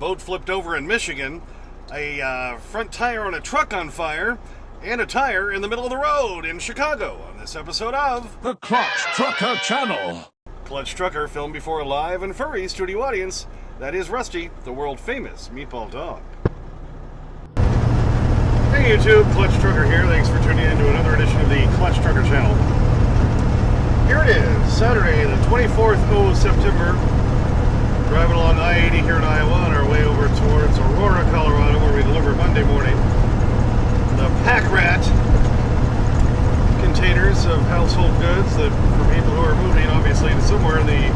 boat flipped over in Michigan, a front tire on a truck on fire, and a tire in the middle of the road in Chicago on this episode of The Clutch Trucker Channel. Clutch Trucker, filmed before a live and furry studio audience. That is Rusty, the world-famous meatball dog. Hey YouTube, Clutch Trucker here. Thanks for tuning in to another edition of the Clutch Trucker Channel. Here it is, Saturday the 24th of September. Driving along I-80 here in Iowa on our way over towards Aurora, Colorado, where we deliver Monday morning the pack rat containers of household goods that for people who are moving, obviously, to somewhere in the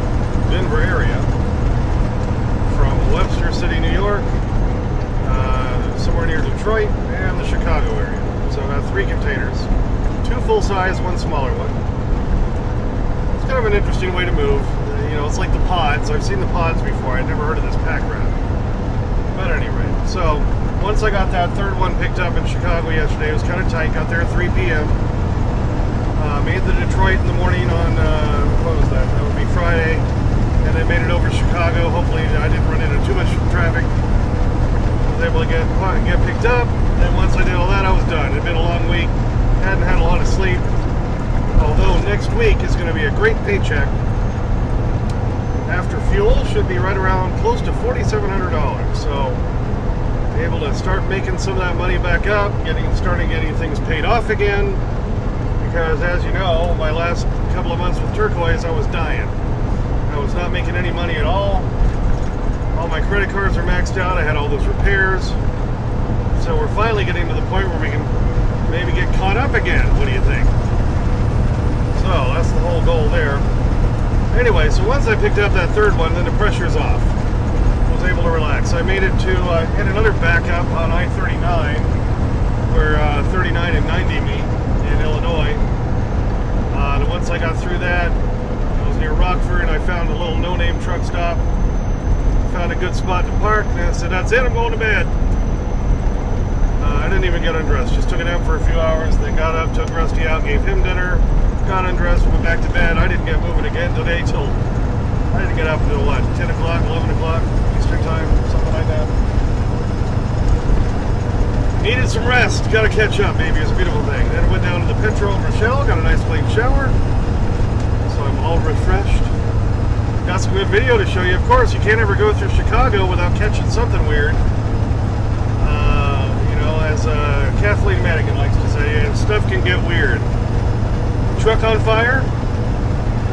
Denver area, from Webster City, New York, somewhere near Detroit, and the Chicago area. So I've got 3 containers, 2 full-size, 1 smaller one. It's kind of an interesting way to move. You know, it's like the pods. I've seen the pods before. I'd never heard of this pack rat. But at any rate, so once I got that third one picked up in Chicago yesterday, it was kind of tight. Got there at 3 p.m. Made the Detroit in the morning on, what was that? That would be Friday. And then made it over to Chicago. Hopefully I didn't run into too much traffic. Was able to get picked up. And once I did all that, I was done. It had been a long week. Hadn't had a lot of sleep. Although next week is going to be a great paycheck. After fuel, should be right around close to $4,700. So able to start making some of that money back up, starting getting things paid off again. Because as you know, my last couple of months with Turquoise, I was dying. I was not making any money at all. All my credit cards are maxed out. I had all those repairs. So we're finally getting to the point where we can maybe get caught up again. What do you think? So that's the whole goal there. Anyway, so once I picked up that third one, then the pressure's off. I was able to relax. I made it to hit another backup on I-39, where 39 and 90 meet in Illinois. And once I got through that, I was near Rockford, and I found a little no-name truck stop. Found a good spot to park, and I said, that's it, I'm going to bed. I didn't even get undressed, just took a nap for a few hours, then got up, took Rusty out, gave him dinner, got undressed, went back to bed. I didn't get moving again today till, I didn't get up until what, 10 o'clock, 11 o'clock, Eastern time, something like that. Needed some rest, gotta catch up, baby, it's a beautiful thing. Then I went down to the Petro got a nice clean shower, so I'm all refreshed. Got some good video to show you. Of course, you can't ever go through Chicago without catching something weird. You know, as Kathleen Madigan likes to say, stuff can get weird. Truck on fire,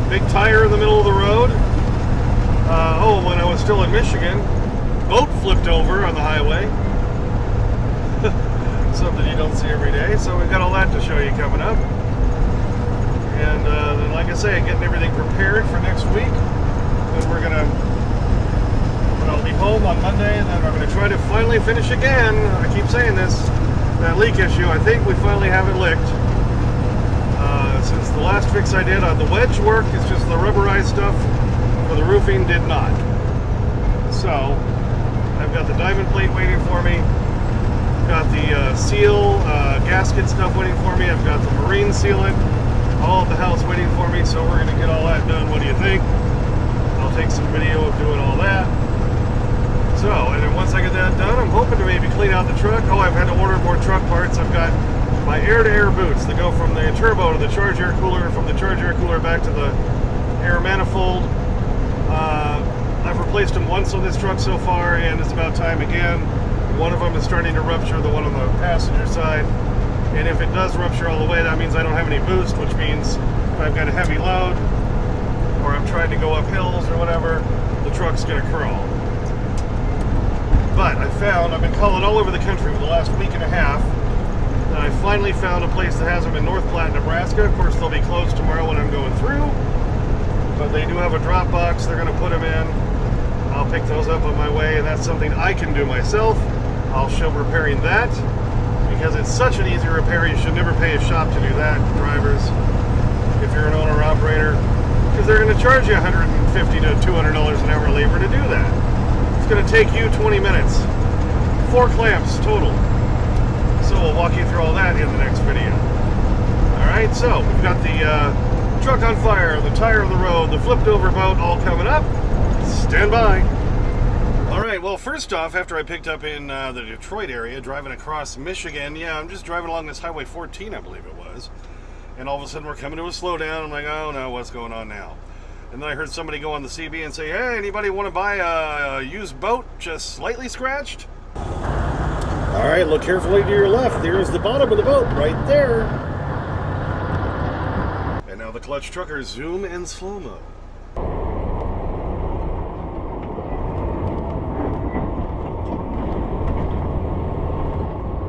big tire in the middle of the road. When I was still in Michigan, boat flipped over on the highway. Something you don't see every day. So we've got all that to show you coming up. And then, like I say, getting everything prepared for next week. And we're gonna, I'll be home on Monday, and then I'm gonna try to finally finish again. I keep saying this, that leak issue. I think we finally have it licked. Since the last fix I did on the wedge work, it's just the rubberized stuff for the roofing did not. So I've got the diamond plate waiting for me. Got the seal, gasket stuff waiting for me. I've got the marine sealant, all of the house waiting for me. So we're gonna get all that done. What do you think? I'll take some video of doing all that. So, and then once I get that done, I'm hoping to maybe clean out the truck. Oh, I've had to order more truck parts. I've got my air-to-air boots that go from the turbo to the charge air cooler, from the charge air cooler back to the air manifold. I've replaced them once on this truck so far, and it's about time again. One of them is starting to rupture, the one on the passenger side. And if it does rupture all the way, that means I don't have any boost, which means if I've got a heavy load, or I'm trying to go up hills or whatever, the truck's gonna crawl. But I've been calling all over the country for the last week and a half, and I finally found a place that has them in North Platte, Nebraska. Of course, they'll be closed tomorrow when I'm going through, but they do have a drop box they're gonna put them in. I'll pick those up on my way, and that's something I can do myself. I'll show repairing that, because it's such an easy repair. You should never pay a shop to do that, drivers, if you're an owner-operator. Because they're going to charge you $150 to $200 an hour labor to do that. It's going to take you 20 minutes. 4 clamps total. So we'll walk you through all that in the next video. Alright, so we've got the truck on fire, the tire on the road, the flipped over boat all coming up. Stand by. Alright. right, well, first off, after I picked up in the Detroit area, driving across Michigan, yeah, I'm just driving along this Highway 14, I believe it was, and all of a sudden we're coming to a slowdown. I'm like, oh no, what's going on now? And then I heard somebody go on the CB and say, hey, anybody want to buy a used boat just slightly scratched? All right, look carefully to your left. There's the bottom of the boat right there. And now the clutch truckers zoom in slow-mo.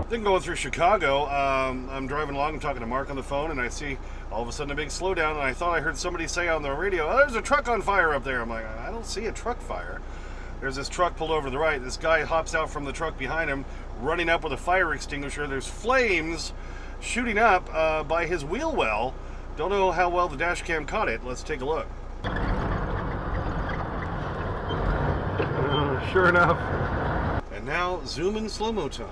Then going through Chicago, I'm driving along, I'm talking to Mark on the phone, and I see all of a sudden a big slowdown, and I thought I heard somebody say on the radio, oh, there's a truck on fire up there. I'm like, I don't see a truck fire. There's this truck pulled over to the right. This guy hops out from the truck behind him, running up with a fire extinguisher. There's flames shooting up by his wheel well. Don't know how well the dash cam caught it. Let's take a look. Sure enough. And now, zoom in slow-mo time.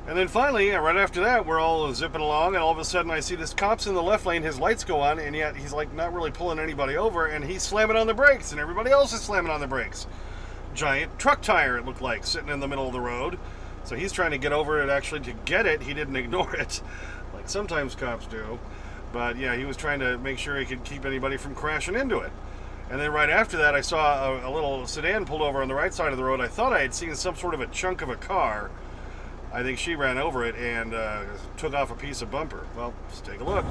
And then finally, right after that, we're all zipping along, and all of a sudden I see this cop's in the left lane, his lights go on, and yet he's like not really pulling anybody over, and he's slamming on the brakes, and everybody else is slamming on the brakes. Giant truck tire, it looked like, sitting in the middle of the road. So he's trying to get over it actually to get it. He didn't ignore it, like sometimes cops do. But yeah, he was trying to make sure he could keep anybody from crashing into it. And then right after that, I saw a little sedan pulled over on the right side of the road. I thought I had seen some sort of a chunk of a car. I think she ran over it and took off a piece of bumper. Well, let's take a look.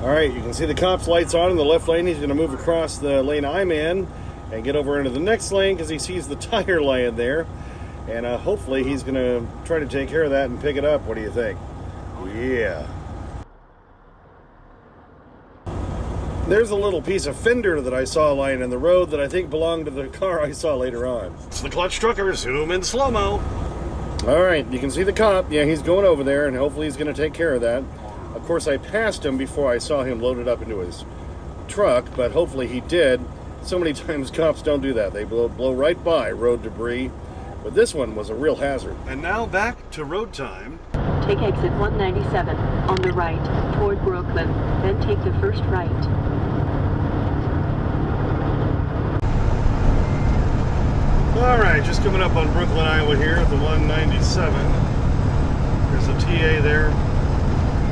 All right, you can see the cop's lights on in the left lane. He's going to move across the lane I'm in and get over into the next lane because he sees the tire laying there. And hopefully he's going to try to take care of that and pick it up. What do you think? Yeah. There's a little piece of fender that I saw lying in the road that I think belonged to the car I saw later on. It's the clutch trucker. Zoom in slow-mo. All right, you can see the cop. Yeah, he's going over there, and hopefully he's going to take care of that. Of course, I passed him before I saw him loaded up into his truck, but hopefully he did. So many times cops don't do that. They blow right by road debris. But this one was a real hazard. And now back to road time. Take exit 197 on the right toward Brooklyn, then take the first right. All right, just coming up on Brooklyn, Iowa here at the 197. There's a TA there.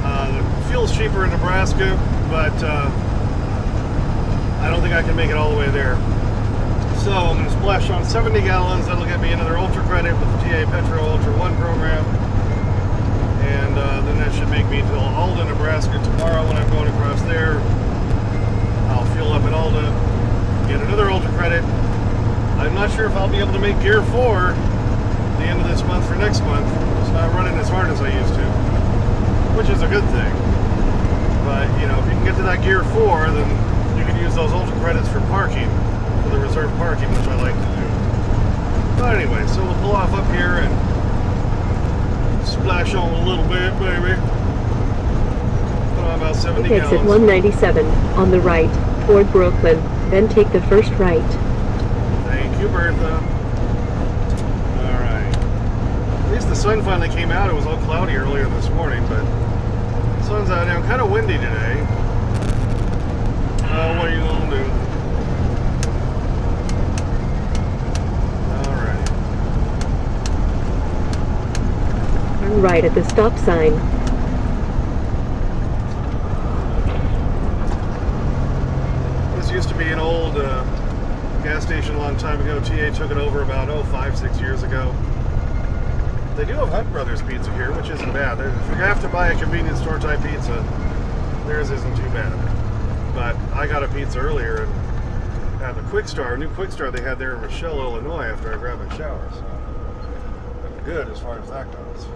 The fuel's cheaper in Nebraska, but I don't think I can make it all the way there. So I'm going to splash on 70 gallons. That'll get me another Ultra credit with the TA Petro Ultra 1 program. And then that should make me to Alda, Nebraska tomorrow when I'm going across there. I'll fuel up at Alda, get another Ultra credit. I'm not sure if I'll be able to make Gear 4 the end of this month for next month. It's not running as hard as I used to, which is a good thing. But, you know, if you can get to that Gear 4, then you can use those Ultra credits for parking, for the reserve parking, which I like to do. But anyway, so we'll pull off up here and splash on a little bit, baby. Put on about 70 gallons. Exit 197 on the right toward Brooklyn, then take the first right. Thank you, Bertha. All right. At least the sun finally came out. It was all cloudy earlier this morning, but the sun's out now. Kind of windy today. What are you going to do? All right. Turn right at the stop sign. This used to be an old gas station a long time ago. TA took it over about 5-6 years ago. They do have Hunt Brothers pizza here, which isn't bad. If you have to buy a convenience store type pizza, theirs isn't too bad. But I got a pizza earlier and had a Quick Star, a new Quick Star they had there in Rochelle, Illinois after I grabbed my shower. So good as far as that goes.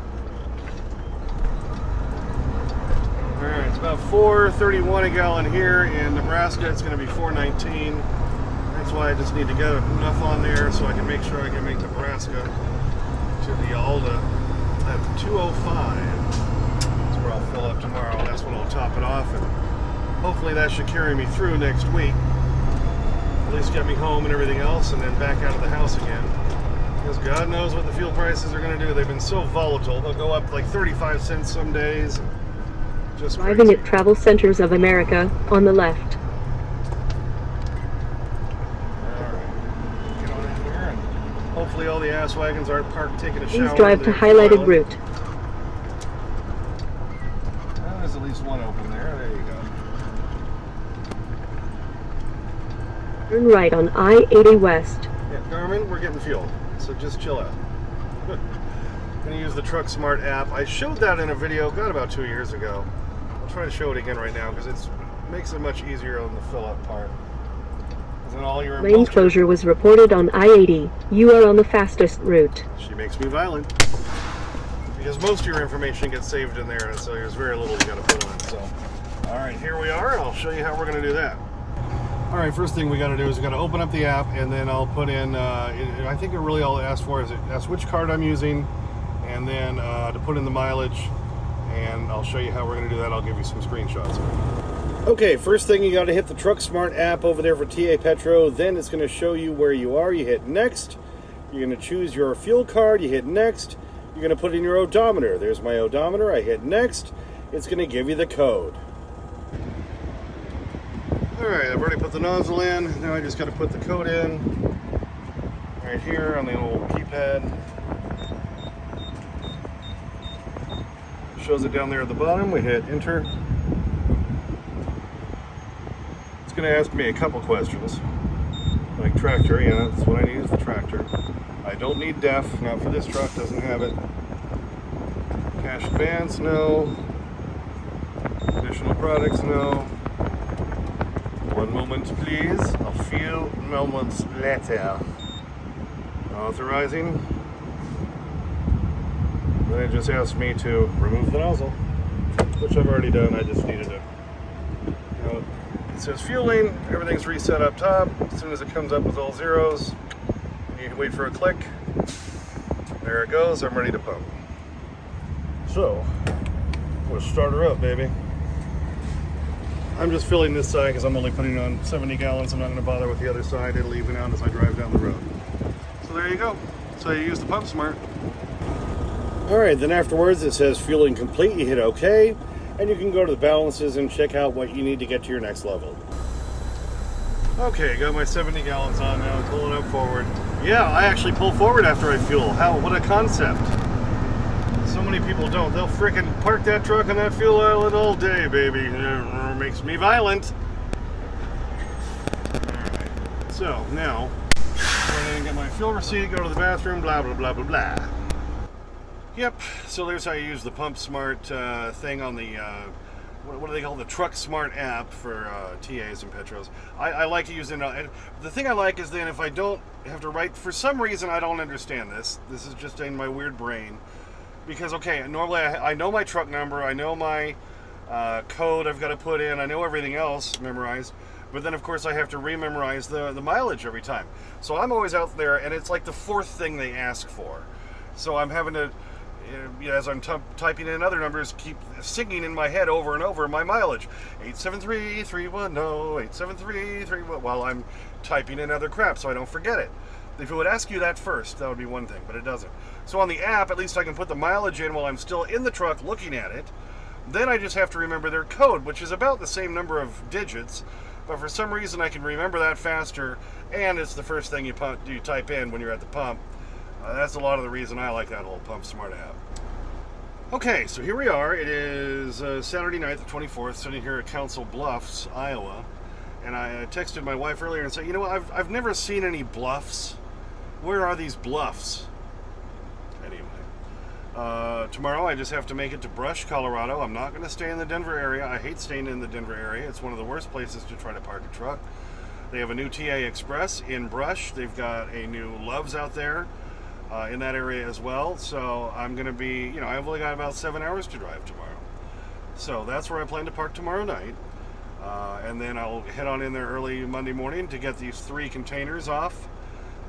Alright, it's about $4.31 a gallon here. In Nebraska it's going to be $4.19. That's why I just need to get enough on there so I can make sure I can make Nebraska to the Alda at 2:05. That's where I'll fill up tomorrow. That's when I'll top it off, and hopefully that should carry me through next week. At least get me home and everything else, and then back out of the house again. Because God knows what the fuel prices are going to do. They've been so volatile. They'll go up like 35 cents some days. Just Arriving crazy. at Travel Centers of America, on the left. Alright, get on in here, and hopefully all the Ass-Wagons aren't parked taking a shower. Please drive to They're highlighted spoiled. route. Well, there's at least one open there. There you go. Turn right on I-80 West. Yeah, Garmin, we're getting fuel, so just chill out. I'm going to use the PumpSmart app. I showed that in a video, about 2 years ago. I'll try to show it again right now because it makes it much easier on the fill-up part. And then all your Lane closure was reported on I-80. You are on the fastest route. She makes me violent. Because most of your information gets saved in there, and so there's very little you got to put on. So, all right, here we are, and I'll show you how we're going to do that. All right, first thing we got to do is we got to open up the app, and then I'll put in. I think it really all it asks for is it asks which card I'm using, and then to put in the mileage, and I'll show you how we're going to do that. I'll give you some screenshots. Okay, first thing you got to hit the PumpSmart app over there for TA Petro. Then it's going to show you where you are. You hit next. You're going to choose your fuel card. You hit next. You're going to put in your odometer. There's my odometer. I hit next. It's going to give you the code. All right, I've already put the nozzle in. Now I just got to put the code in right here on the old keypad. Shows it down there at the bottom. We hit enter. It's going to ask me a couple questions, like tractor. Yeah, that's what I need is the tractor. I don't need DEF, not for this truck, doesn't have it. Cash advance, no. Additional products, no. One moment, please. A few moments later. Authorizing. Then it just asked me to remove the nozzle, which I've already done. I just needed to. It says fueling, everything's reset up top. As soon as it comes up with all zeros, you can wait for a click. There it goes, I'm ready to pump. So, we'll start her up, baby. I'm just filling this side because I'm only putting on 70 gallons. I'm not going to bother with the other side. It'll even out as I drive down the road. So there you go. So you use the PumpSmart. Alright, then afterwards it says fueling complete. You hit OK. And you can go to the balances and check out what you need to get to your next level. Okay, got my 70 gallons on now, pulling up forward. Yeah, I actually pull forward after I fuel. What a concept. So many people don't. They'll frickin' park that truck on that fuel island all day, baby. It makes me violent. Alright, so now, go ahead and get my fuel receipt, go to the bathroom, blah, blah, blah, blah, blah. Yep, so there's how you use the PumpSmart thing on the, what do they call the PumpSmart app for TAs and Petros. I like using, the thing I like is then if I don't have to write, for some reason I don't understand this is just in my weird brain, because okay, normally I know my truck number, I know my code I've got to put in, I know everything else memorized, but then of course I have to rememorize the mileage every time. So I'm always out there and it's like the fourth thing they ask for. So I'm having to, as I'm typing in other numbers, keep singing in my head over and over my mileage. 873-310, 873-310, while I'm typing in other crap so I don't forget it. If it would ask you that first, that would be one thing, but it doesn't. So on the app, at least I can put the mileage in while I'm still in the truck looking at it. Then I just have to remember their code, which is about the same number of digits, but for some reason I can remember that faster, and it's the first thing you type in when you're at the pump. That's a lot of the reason I like that whole PumpSmart app. Okay, so here we are. It is Saturday night, the 24th, sitting here at Council Bluffs, Iowa. And I texted my wife earlier and said, you know what, I've never seen any bluffs. Where are these bluffs? Anyway, tomorrow I just have to make it to Brush, Colorado. I'm not going to stay in the Denver area. I hate staying in the Denver area. It's one of the worst places to try to park a truck. They have a new TA Express in Brush. They've got a new Love's out there. In that area as well, so I'm going to be, I've only got about 7 hours to drive tomorrow. So that's where I plan to park tomorrow night. And then I'll head on in there early Monday morning to get these 3 containers off.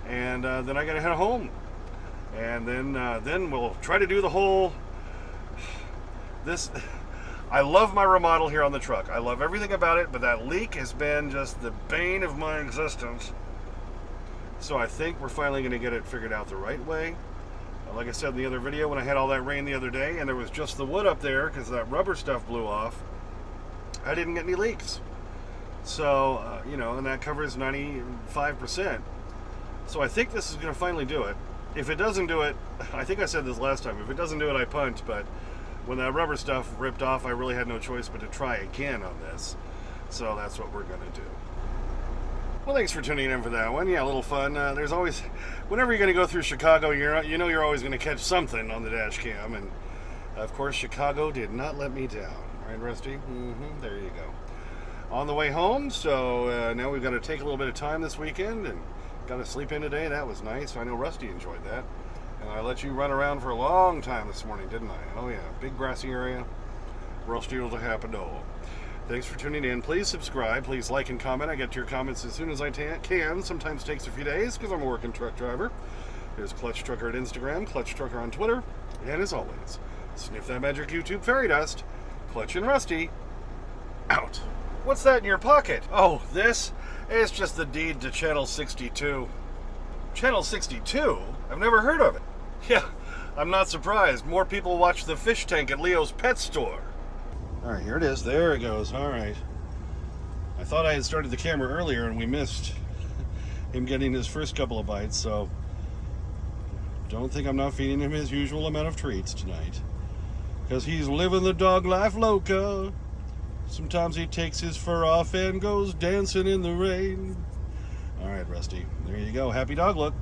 And then I got to head home. And then we'll try to do the whole, I love my remodel here on the truck. I love everything about it, but that leak has been just the bane of my existence. So I think we're finally going to get it figured out the right way. Like I said in the other video, when I had all that rain the other day and there was just the wood up there because that rubber stuff blew off, I didn't get any leaks. So, you know, and that covers 95%. So I think this is going to finally do it. If it doesn't do it, I think I said this last time, if it doesn't do it, I punt, but when that rubber stuff ripped off, I really had no choice but to try again on this. So that's what we're going to do. Well, thanks for tuning in for that one. Yeah, a little fun. There's always, whenever you're going to go through Chicago, you know you're always going to catch something on the dash cam. And, of course, Chicago did not let me down. Right, Rusty? There you go. On the way home, so now we've got to take a little bit of time this weekend and got to sleep in today. That was nice. I know Rusty enjoyed that. And I let you run around for a long time this morning, didn't I? Oh, yeah. Big grassy area. Rusty was a happy dog. Thanks for tuning in. Please subscribe. Please like and comment. I get to your comments as soon as I can. Sometimes takes a few days because I'm a working truck driver. There's Clutch Trucker at Instagram, Clutch Trucker on Twitter. And as always, sniff that magic YouTube fairy dust. Clutch and Rusty, out. What's that in your pocket? Oh, this? It's just the deed to Channel 62. Channel 62? I've never heard of it. Yeah, I'm not surprised. More people watch the fish tank at Leo's pet store. All right, here it is. There it goes. All right. I thought I had started the camera earlier and we missed him getting his first couple of bites, so don't think I'm not feeding him his usual amount of treats tonight. Because he's living the dog life loca. Sometimes he takes his fur off and goes dancing in the rain. All right, Rusty. There you go. Happy dog look.